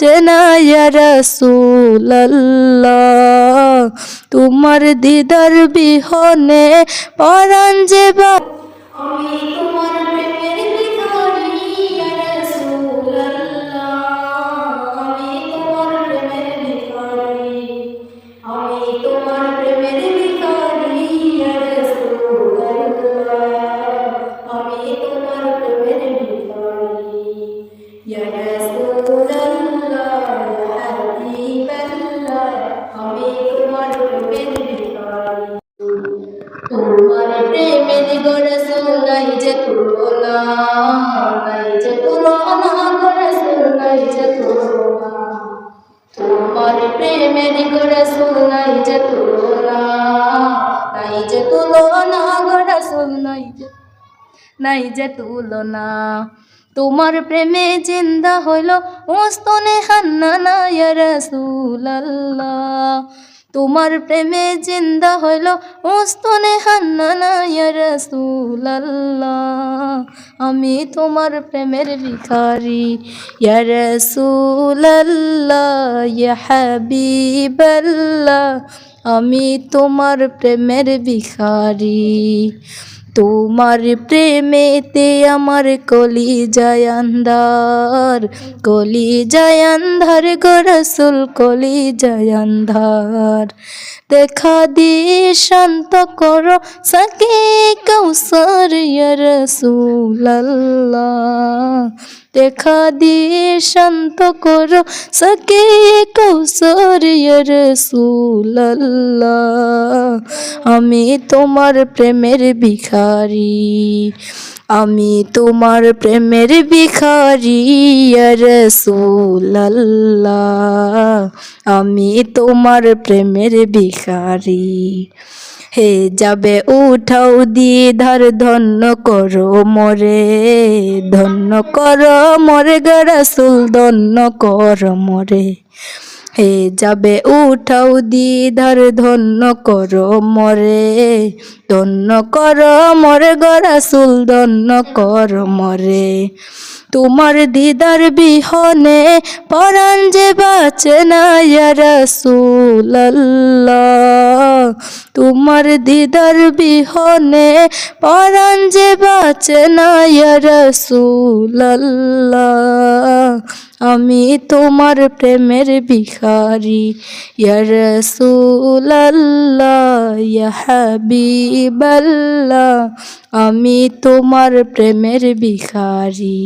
বাঁচে না ইয়া রাসূলুল্লাহ। তোমার দিদার বিহনে পরাণ যে আমি তোমার প্রেমের ভিখারি ইয়া রাসূলুল্লাহ। আমি তোমার প্রেমের ভিখারি, আমি তোমার প্রেমের ভিখারি ইয়া রাসূলুল্লাহ। আমি তোমার প্রেমের ভিখারি ইয়া রাসূলুল্লাহ, ইয়া হাবিবাল্লাহ। আমি তোমার প্রেমের ভিখারি। তোমার প্রেমের গো রাসূল নাই যে তুলনা, নাই যে তুলনা গো রাসূল নাই যে তুলনা। তোমার প্রেমের গো রাসূল নাই যে তুলনা, নাই যে তুলনা গো রাসূল নাই যে তুলনা। তোমার প্রেমে জিন্দা হইল উস্তনে হান্নানা ইয়া রাসূলুল্লাহ। তোমার প্রেমে জিন্দা হইল উস্তনে হান্নানা ইয়া রাসূলুল্লাহ। আমি তোমার প্রেমের ভিখারি ইয়া রাসূলুল্লাহ, ইয়া হাবিবাল্লাহ। আমি তোমার প্রেমের ভিখারি। তোমার প্রেমেতে আমার কলিজায় আন্ধার, কলিজায় আন্ধার গো রাসূল, কলিজায় আন্ধার। দেখা দিয়ে শান্ত করো সাকে কাউসার ইয়া রাসূলুল্লাহ। দেখা দিয়ে শান্ত করো সাকে কাউসার ইয়া রাসূলুল্লাহ। আমি তোমার প্রেমের ভিখারি, আমি তোমার প্রেমের ভিখারি ইয়া রাসূলুল্লাহ। আমি তোমার প্রেমের ভিখারি। হে যাবে উঠাও দিদার ধন্য করো মোরে, ধন্য করো মোরে গো রাসূল, ধন্য করো মোরে। হে যাবে উঠাও দিদার ধন্য করো মোরে, ধন্য করো মোরে গো রাসূল, ধন্য করো মোরে। তোমার দিদার বিহনে পরাণ যে বাঁচে না ইয়া রাসূলুল্লাহ। তোমার দিদার বিহনে পরাণ যে বাঁচে না ইয়া রাসূলুল্লাহ। আমি তোমার প্রেমের ভিখারি ইয়া রাসূলুল্লাহ, ইয়া হাবিবাল্লাহ। আমি তোমার প্রেমের ভিখারি।